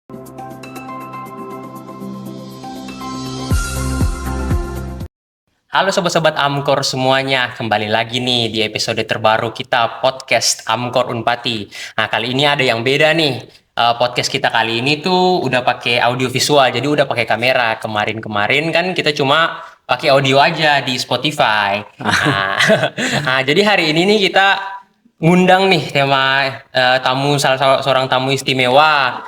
Halo sobat-sobat Amkor semuanya, kembali lagi nih di episode terbaru kita podcast Amkor Unpati. Nah kali ini ada yang beda nih. Podcast kita kali ini tuh udah pakai audio visual, jadi udah pakai kamera. Kemarin-kemarin kan kita cuma pakai audio aja di Spotify. Nah, nah, jadi hari ini nih kita ngundang nih tema tamu salah seorang tamu istimewa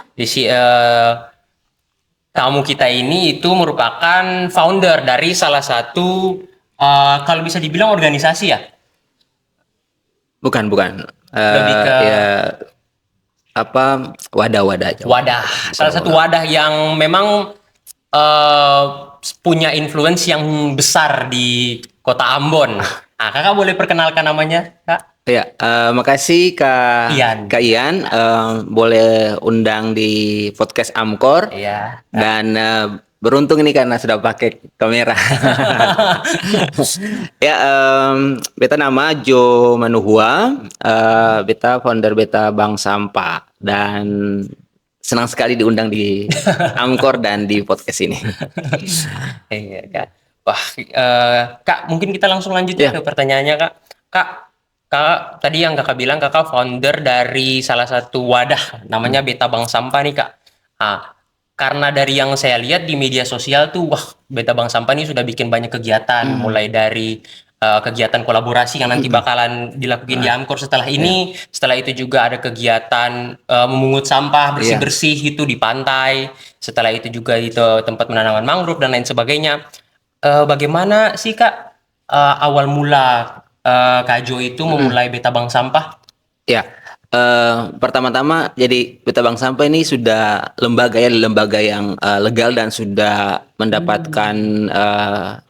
tamu kita ini itu merupakan founder dari salah satu kalau bisa dibilang organisasi ya. Bukan. Lebih ke Ya wadah aja. wadah. Salah satu wadah yang memang eh, punya influence yang besar di Kota Ambon. Nah, kakak boleh perkenalkan namanya, kak? Ya, makasih Ian. Kak Ian, boleh undang di podcast Amkor. Iya. Dan beruntung ini karena sudah pakai kamera. Ya, beta nama Jo Manuhua, beta founder beta Bank Sampah, dan senang sekali diundang di Amkor dan di podcast ini. Iya, kak. Wah, kak, mungkin kita langsung lanjut Ya. ke pertanyaannya, kak. Kak, tadi yang kakak bilang kakak founder dari salah satu wadah, namanya Beta Bank Sampah nih, kak. Ah, karena dari yang saya lihat di media sosial tuh, wah, Beta Bank Sampah ini sudah bikin banyak kegiatan, mulai dari kegiatan kolaborasi yang nanti bakalan dilakukan di Amkor setelah ini. Setelah itu juga ada kegiatan memungut sampah bersih-bersih itu di pantai. Setelah itu juga itu tempat penanaman mangrove dan lain sebagainya. Bagaimana sih, kak, awal mula Kak Jo itu memulai Beta Bank Sampah? Ya, pertama-tama jadi Beta Bank Sampah ini sudah lembaga yang legal dan sudah mendapatkan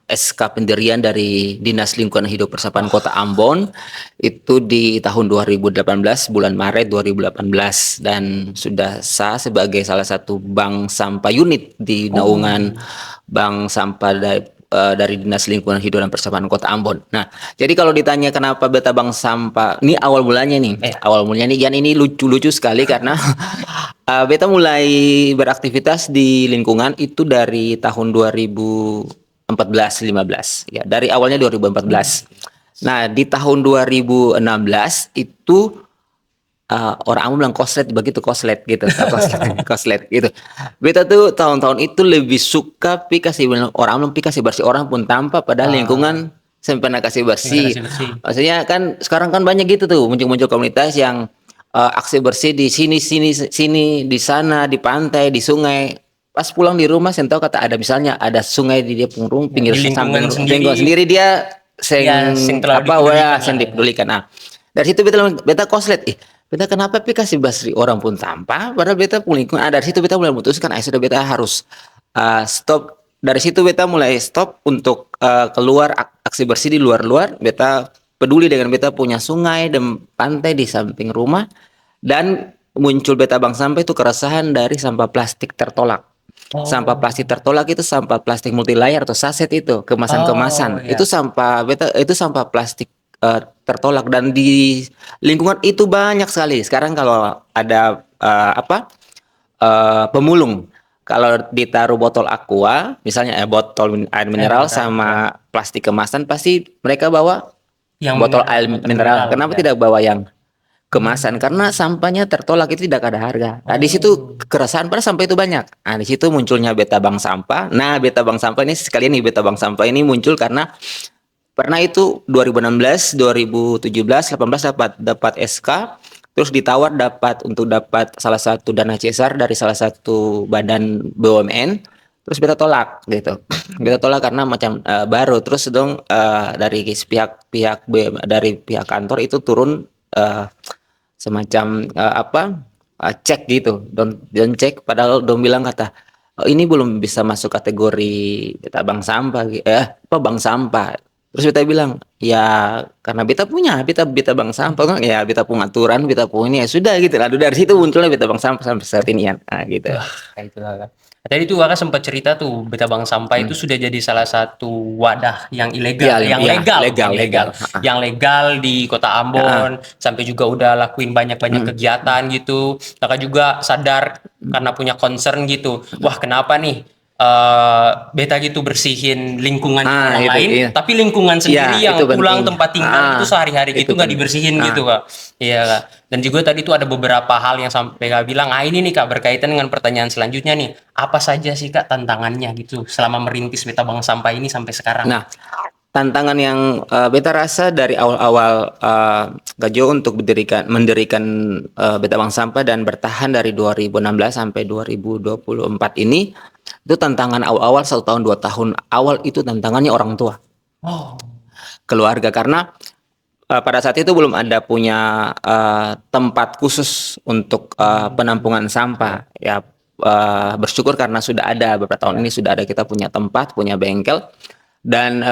SK pendirian dari Dinas Lingkungan Hidup Persampahan Kota Ambon itu di tahun 2018, bulan Maret 2018, dan sudah sah sebagai salah satu bank sampah unit di naungan Bank Sampah dari Dinas Lingkungan Hidup dan Persampahan Kota Ambon. Nah, jadi kalau ditanya kenapa Beta Bank Sampah, ini awal mulanya nih. Awal mulanya nih, Yan, ini lucu sekali karena Beta mulai beraktivitas di lingkungan itu dari tahun 2014-15. Ya, dari awalnya 2014. Nah, di tahun 2016 itu orang Ambon bilang koslet, begitu koslet gitu, koslet gitu. Beta tuh tahun-tahun itu lebih suka orang Ambon kasih bersih orang pun tanpa, padahal lingkungan sampai pernah kasih bersih. Maksudnya kan sekarang kan banyak gitu tuh muncul-muncul komunitas yang aksi bersih di sini, di sana, di pantai, di sungai. Pas pulang di rumah, saya tahu kata ada misalnya ada sungai di dia pinggir Di lingkungan sendiri dia sing dipedulikan. Nah, dari situ beta koslet, beta kenapa kasih basri orang pun tanpa, padahal beta pun lingkungan. Dari situ beta mulai memutuskan, sudah beta harus stop. Dari situ beta mulai stop untuk keluar aksi bersih di luar. Beta peduli dengan beta punya sungai dan pantai di samping rumah, dan muncul Beta Bank Sampah itu keresahan dari sampah plastik tertolak. Sampah plastik tertolak itu sampah plastik multilayer atau saset, itu kemasan-kemasan. Itu sampah plastik tertolak, dan di lingkungan itu banyak sekali. Sekarang kalau ada pemulung, kalau ditaruh botol aqua, misalnya botol air mineral sama plastik kemasan, pasti mereka bawa botol air mineral. Kenapa tidak bawa yang kemasan? Karena sampahnya tertolak, itu tidak ada harga. Nah, di situ keresahan pada sampah itu banyak. Nah, di situ munculnya Beta Bank Sampah. Nah, Beta Bank Sampah ini sekalian nih, Beta Bank Sampah ini muncul karena pernah itu 2016, 2017, 18 dapat SK, terus ditawar dapat salah satu dana CSR dari salah satu badan BUMN, terus beta tolak gitu. Beta tolak karena macam baru, terus dong dari dari pihak kantor itu turun semacam cek gitu, don cek, padahal dong bilang kata, oh, ini belum bisa masuk kategori Beta Bank Sampah, bank sampah. Terus beta bilang, ya karena beta bank sampah kan, ya beta pengaturan, beta pun ini ya sudah gitu. Lalu dari situ munculnya beta bank sampah sampai saat ini ya. Nah, gitu. Wah, kayak itu lah kan. Tadi tuh kakak sempat cerita tuh Beta Bank Sampah itu Hmm. sudah jadi salah satu wadah yang ilegal, Ya, yang ya legal, bukan legal, ilegal, legal. Ha-ha. yang legal di Kota Ha-ha. Ambon, sampai juga udah lakuin banyak-banyak Hmm. kegiatan gitu. Kakak juga sadar karena punya concern gitu. Wah, kenapa nih Beta gitu bersihin lingkungannya Ah, orang itu, lain, iya. tapi lingkungan Ya, sendiri itu yang pulang penting. tempat tinggal Ah, gitu sehari-hari itu gitu nggak penting. dibersihin Ah, gitu kak. Iya kak. Dan juga tadi tuh ada beberapa hal yang sampai kak bilang, ah ini nih kak berkaitan dengan pertanyaan selanjutnya nih. Apa saja sih kak tantangannya gitu selama merintis Beta Bank Sampah ini sampai sekarang? nah, tantangan yang beta rasa dari awal-awal Gajo untuk mendirikan Beta Bank Sampah dan bertahan dari 2016 sampai 2024 ini, itu tantangan awal-awal 1 tahun 2 tahun awal itu tantangannya orang tua, Oh, keluarga, karena pada saat itu belum ada punya tempat khusus untuk penampungan sampah. Ya, bersyukur karena sudah ada beberapa tahun ini sudah ada kita punya tempat, punya bengkel, dan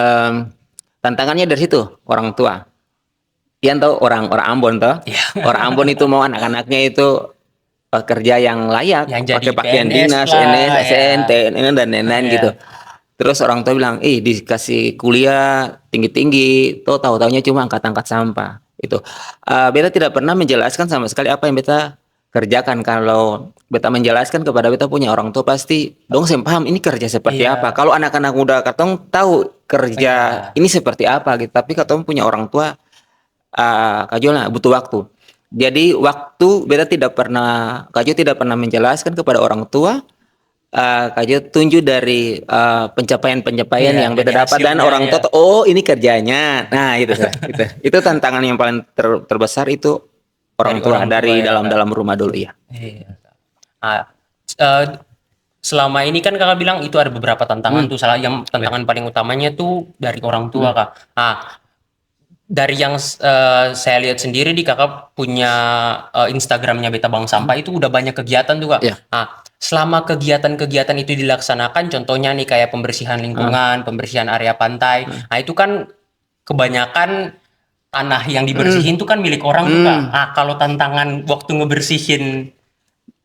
tantangannya dari situ orang tua. Ian tahu orang Ambon toh, iya. orang Ambon itu mau anak-anaknya itu kerja yang layak, Yang jadi pakai pakaian PNS dinas, lah NS, ya. SN, TNN dan lain-lain Iya. gitu. Terus orang tua bilang, dikasih kuliah tinggi-tinggi, tahu-taunya cuma angkat-angkat sampah. Itu. Beta tidak pernah menjelaskan sama sekali apa yang beta kerjakan. Kalau beta menjelaskan kepada beta punya orang tua pasti, dong saya paham ini kerja seperti apa. Iya. Kalau anak-anak muda katong tahu kerja Iya. ini seperti apa gitu. Tapi katong punya orang tua, Kak lah butuh waktu. Jadi waktu beta tidak pernah, Kak Jo tidak pernah menjelaskan kepada orang tua. Kak Jo tunjuk dari pencapaian-pencapaian Iya, yang dari beta dapat dan hasilnya orang ya. tua tuh, oh ini kerjanya. Nah itu, itu, itu tantangan yang paling terbesar itu Dari orang tua orang tua dari ya kak. dalam rumah dulu ya. Iya. Ah, eh, selama ini kan kakak bilang itu ada beberapa tantangan Hmm. tuh. Salah yang Ya. tantangan paling utamanya tuh dari orang tua Hmm. kak. Dari yang saya lihat sendiri di kakak punya Instagramnya Beta Bank Sampah itu udah banyak kegiatan tuh kak. Ya. Selama kegiatan-kegiatan itu dilaksanakan, contohnya nih kayak pembersihan Ah. lingkungan, pembersihan area pantai. Ah. Nah itu kan kebanyakan tanah yang Hmm. dibersihin tuh kan milik orang tuh kak. Hmm. Kalau tantangan waktu ngebersihin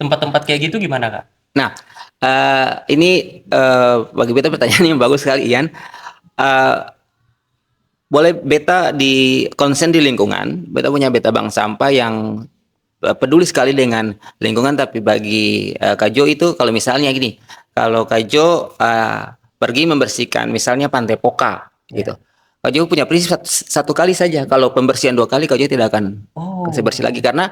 tempat-tempat kayak gitu gimana kak? Nah, ini bagi beta pertanyaan yang bagus sekali, Ian. Eh, Boleh beta di konsen di lingkungan, beta punya beta bank sampah yang peduli sekali dengan lingkungan, tapi bagi Kak Jo itu kalau misalnya gini, kalau Kak Jo pergi membersihkan misalnya Pantai Poka gitu. Ya. Kak Jo punya prinsip satu kali saja, kalau pembersihan 2 kali Kak Jo tidak akan kasih bersih lagi, karena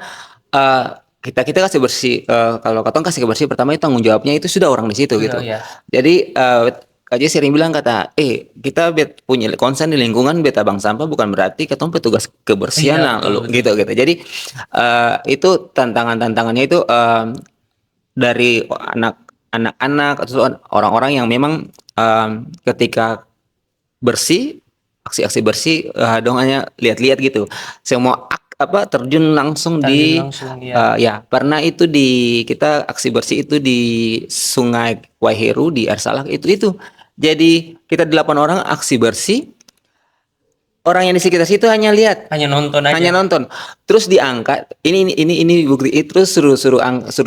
kita kasih bersih, kalau katong kasih bersih pertama itu tanggung jawabnya itu sudah orang di situ Iya, gitu. iya. Jadi Kak Jo sering bilang kata, kita punya konsen di lingkungan beta bank sampah bukan berarti ketemu petugas kebersihan Iya, lah, betul, lalu betul. gitu gitu. Jadi itu tantangannya itu dari anak-anak atau orang-orang yang memang ketika bersih, aksi-aksi bersih, dong hanya lihat-lihat gitu. Semua terjun langsung Terjun di langsung ya. ya pernah itu kita aksi bersih itu di Sungai Waiheru di Ersalak itu. Jadi kita 8 orang aksi bersih, orang yang di sekitar situ hanya lihat, Hanya nonton aja. hanya nonton. Terus diangkat, ini bukti, terus suruh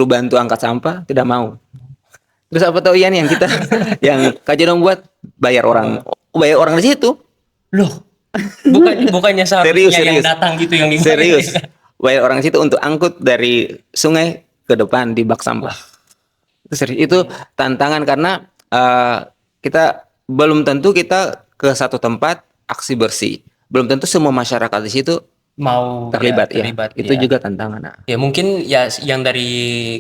bantu angkat sampah, tidak mau. Terus apa tahu Ian yang kita yang Kak dong buat bayar orang di situ. Loh, bukannya Serius, seharusnya yang serius. datang gitu yang dibayar. Serius. Bayar orang di situ untuk angkut dari sungai ke depan di bak sampah. Itu serius. Itu tantangan karena kita belum tentu kita ke satu tempat aksi bersih. Belum tentu semua masyarakat di situ Mau terlibat ya, ya. terlibat Itu ya. juga tantangan. Nah. Ya mungkin ya yang dari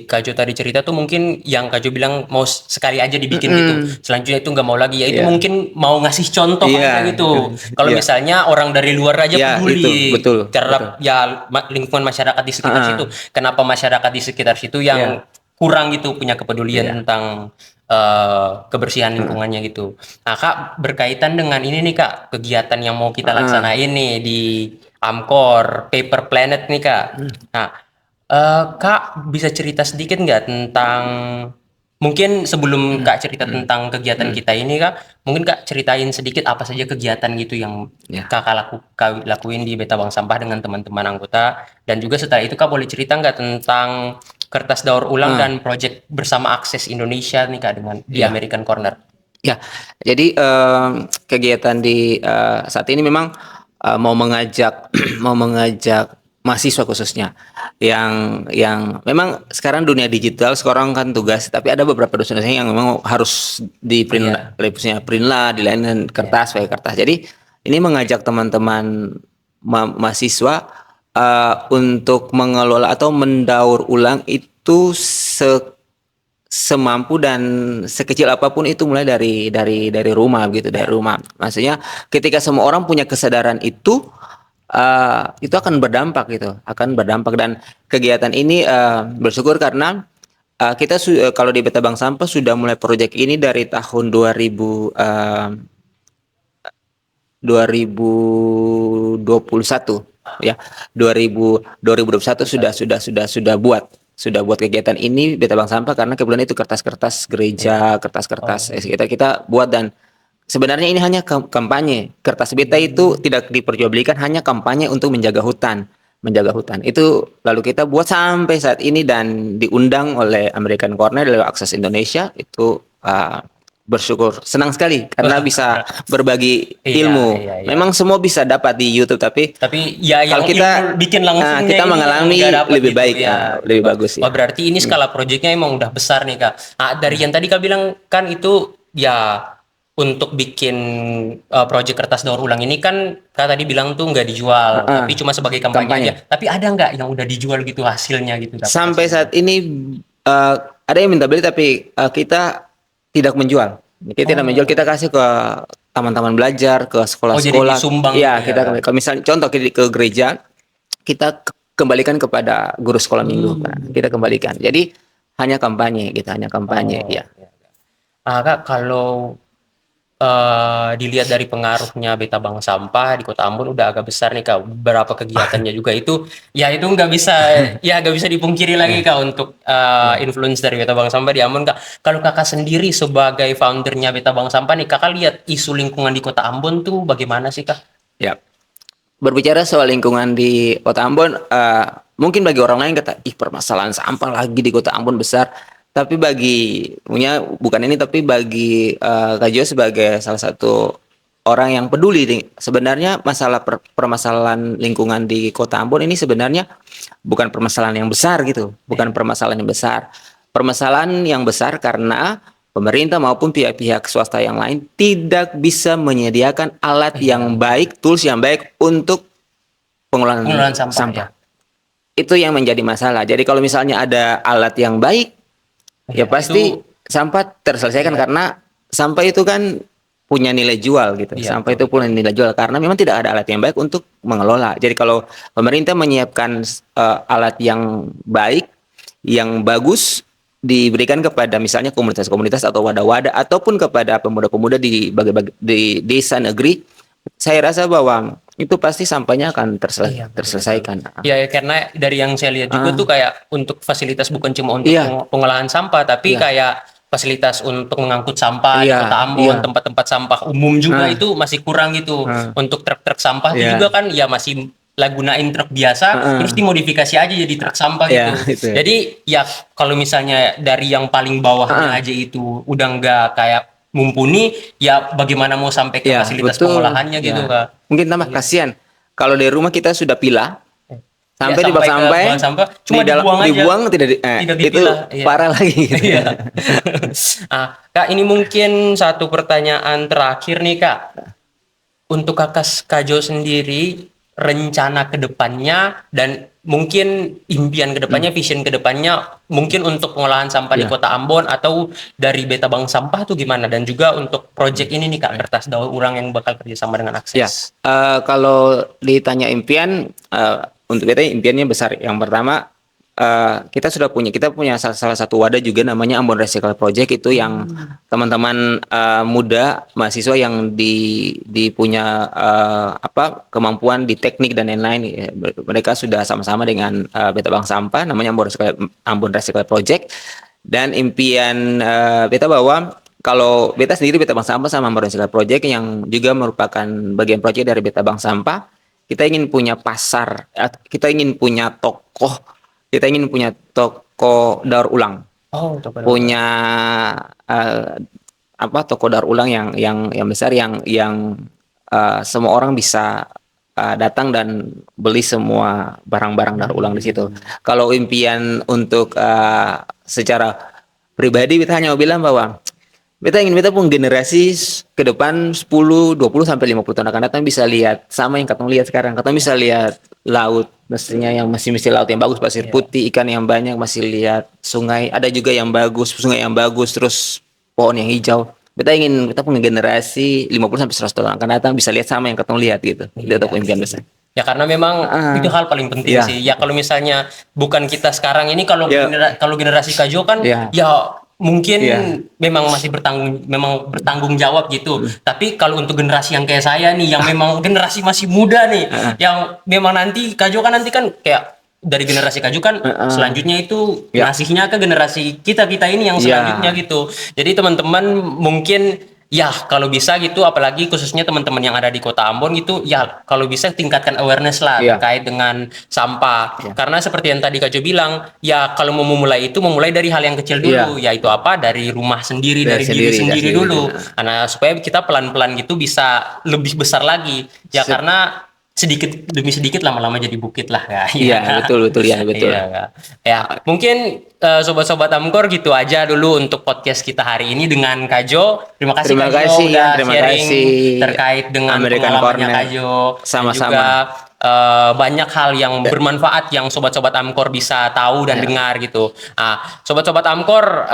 Kajo tadi cerita tuh mungkin yang Kajo bilang mau sekali aja dibikin gitu. Selanjutnya itu nggak mau lagi. Ya itu Iya. mungkin mau ngasih contoh Iya. aja gitu. Kalau Iya. misalnya orang dari luar aja Ya, peduli itu, betul, terhadap ya lingkungan masyarakat di sekitar situ. Kenapa masyarakat di sekitar situ yang kurang gitu punya kepedulian tentang kebersihan lingkungannya gitu. Nah, Kak, berkaitan dengan ini nih Kak, kegiatan yang mau kita laksanain nih di Amkor Paper Planet nih Kak. Nah, Kak bisa cerita sedikit nggak tentang Mungkin sebelum Kak cerita tentang kegiatan kita ini Kak, mungkin Kak ceritain sedikit apa saja kegiatan gitu yang Ya. Kak lakuin di Beta Bank Sampah dengan teman-teman anggota, dan juga setelah itu Kak boleh cerita nggak tentang kertas daur ulang dan proyek bersama Akses Indonesia nih Kak dengan di Ya. American Corner. Ya, jadi kegiatan di saat ini memang mau mengajak mau mengajak mahasiswa khususnya yang memang sekarang dunia digital sekarang kan tugas, tapi ada beberapa dosen-dosen yang memang harus di print, print lah, dilainin kertas pakai kertas. Jadi ini mengajak teman-teman mahasiswa untuk mengelola atau mendaur ulang itu semampu dan sekecil apapun itu, mulai dari rumah gitu, dari rumah. Maksudnya ketika semua orang punya kesadaran itu akan berdampak gitu, akan berdampak. Dan kegiatan ini bersyukur karena kita kalau di Beta Bank Sampah sudah mulai proyek ini dari tahun 2021 ya. 2021 sudah buat kegiatan ini Beta Bank Sampah, karena kebetulan itu kertas-kertas gereja, kertas-kertas kita buat. Dan sebenarnya ini hanya kampanye. Kertas Beta itu tidak diperjualbelikan, hanya kampanye untuk menjaga hutan. Itu lalu kita buat sampai saat ini dan diundang oleh American Corner dari Akses Indonesia. Itu bersyukur, senang sekali karena bisa berbagi ilmu. Memang semua bisa dapat di YouTube, tapi ya kalau yang kita bikin langsung kita mengalami lebih baik, lebih bagus ya. Oh, berarti ini skala proyeknya emang udah besar nih Kak. Dari yang tadi Kak bilang kan itu ya untuk bikin proyek kertas daur ulang ini kan Kak tadi bilang tuh nggak dijual, tapi cuma sebagai kampanye aja. Tapi ada nggak yang udah dijual gitu hasilnya gitu Kak? Sampai saat ini ada yang minta beli, tapi kita tidak menjual. Kita tidak menjual, kita kasih ke taman-taman belajar, ke sekolah-sekolah. Iya, kita kalau misalnya contoh ke gereja, kita kembalikan kepada guru sekolah minggu. Kita kembalikan. Jadi hanya kampanye, kita hanya kampanye ya. Kak, kalau dilihat dari pengaruhnya Beta Bank Sampah di Kota Ambon udah agak besar nih Kak. Beberapa kegiatannya juga itu nggak bisa dipungkiri lagi Kak untuk influence dari Beta Bank Sampah di Ambon Kak. Kalau Kakak sendiri sebagai foundernya Beta Bank Sampah nih, Kakak lihat isu lingkungan di Kota Ambon tuh bagaimana sih Kak? Ya. Berbicara soal lingkungan di Kota Ambon, mungkin bagi orang lain kata, permasalahan sampah lagi di Kota Ambon besar. Tapi bagi Kak Jo sebagai salah satu orang yang peduli nih, sebenarnya masalah permasalahan lingkungan di Kota Ambon ini sebenarnya bukan permasalahan yang besar gitu, bukan permasalahan yang besar. Permasalahan yang besar karena pemerintah maupun pihak-pihak swasta yang lain tidak bisa menyediakan alat yang baik, tools yang baik untuk pengelolaan sampah. Itu yang menjadi masalah. Jadi kalau misalnya ada alat yang baik, ya pasti sampah terselesaikan, karena sampah itu kan punya nilai jual gitu. Sampah itu punya nilai jual karena memang tidak ada alat yang baik untuk mengelola. Jadi kalau pemerintah menyiapkan alat yang baik, yang bagus, diberikan kepada misalnya komunitas-komunitas atau wadah-wadah ataupun kepada pemuda-pemuda di desa negeri, saya rasa bahwa itu pasti sampahnya akan terselesaikan. Ya, karena dari yang saya lihat juga tuh kayak untuk fasilitas bukan cuma untuk pengolahan sampah, tapi kayak fasilitas untuk mengangkut sampah di Kota Ambon, tempat-tempat sampah umum juga itu masih kurang gitu. Untuk truk-truk sampah itu juga kan ya masih gunain truk biasa, terus dimodifikasi aja jadi truk sampah gitu. Jadi ya kalau misalnya dari yang paling bawahnya aja itu udah nggak kayak mumpuni, ya bagaimana mau sampai ke fasilitas pengolahannya gitu Kak. Mungkin tambah kasihan kalau dari rumah kita sudah pilah sampai di bak sampah cuma dibuang tidak itu parah lagi gitu. Kak, ini mungkin satu pertanyaan terakhir nih Kak. Untuk Kak Jo sendiri, rencana kedepannya dan mungkin impian kedepannya, vision kedepannya mungkin untuk pengolahan sampah di Kota Ambon atau dari Beta Bank Sampah tuh gimana, dan juga untuk project ini nih Kak, kertas daur ulang yang bakal kerjasama dengan Akses. Kalau ditanya impian, untuk Beta impiannya besar. Yang pertama, kita punya salah satu wadah juga namanya Ambon Recycle Project, itu yang teman-teman muda mahasiswa yang punya kemampuan di teknik dan lain-lain, mereka sudah sama-sama dengan Beta Bank Sampah, namanya Ambon Recycle Project. Dan impian beta bahwa kalau beta sendiri Beta Bank Sampah sama Maron Circle Project yang juga merupakan bagian proyek dari Beta Bank Sampah, kita ingin punya pasar, kita ingin punya toko, kita ingin punya toko daur ulang, Oh, toko daur ulang. punya eh, toko daur ulang yang besar yang semua orang bisa datang dan beli semua barang-barang daur ulang di situ. Kalau impian untuk secara pribadi kita hanya mau bilang bahwa kita pun generasi ke depan 10, 20 sampai 50 tahun akan datang bisa lihat sama yang katong lihat sekarang. Katong bisa lihat laut, mestinya yang masih laut yang bagus, pasir putih, ikan yang banyak, masih lihat sungai, ada juga yang bagus, sungai yang bagus, terus pohon yang hijau. Kita punya generasi 50 sampai 100 tahun akan datang bisa lihat sama yang katong lihat gitu. Itu tuh impian besar. Ya karena memang itu hal paling penting Iya. sih. Ya kalau misalnya bukan kita sekarang ini, kalau Iya. kalau generasi Kajo kan Iya. ya mungkin Iya. memang masih bertanggung jawab gitu. Tapi kalau untuk generasi yang kayak saya nih, yang memang generasi masih muda nih, yang memang nanti Kajo kan nanti kan kayak dari generasi Kajo kan selanjutnya itu Iya. ngasihnya ke generasi kita ini yang Iya. selanjutnya gitu. Jadi teman-teman mungkin ya kalau bisa gitu, apalagi khususnya teman-teman yang ada di Kota Ambon gitu, ya kalau bisa tingkatkan awareness lah Iya. terkait dengan sampah. Karena seperti yang tadi Kak Jo bilang, ya kalau mau memulai itu memulai dari hal yang kecil dulu, yaitu apa? Dari rumah sendiri, dari diri sendiri dulu. Karena supaya kita pelan-pelan gitu bisa lebih besar lagi. Ya karena sedikit demi sedikit lama-lama jadi bukit lah ya. Iya, betul ya, betul. Iya, Kak. Ya, mungkin sobat-sobat Amkor gitu aja dulu untuk podcast kita hari ini dengan Kajo. Terima kasih Terima Kak Jo kasih, udah terima sharing kasih. terkait dengan American pengalamannya Corner. Kajo. Sama-sama. Dan juga banyak hal yang bermanfaat yang sobat-sobat Amkor bisa tahu dan dengar gitu. Nah, sobat-sobat Amkor,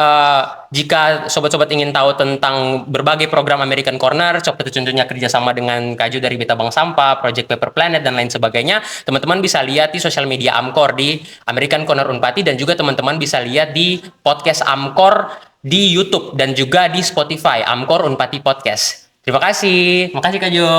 jika sobat-sobat ingin tahu tentang berbagai program American Corner, seperti contohnya kerjasama dengan Kajo dari Beta Bank Sampah, Project Paper Planet, dan lain sebagainya, teman-teman bisa lihat di sosial media Amkor di American Corner Unpati, dan juga teman-teman bisa lihat di podcast Amkor di YouTube dan juga di Spotify Amkor Unpati Podcast. Terima kasih. Terima kasih Kak Jo.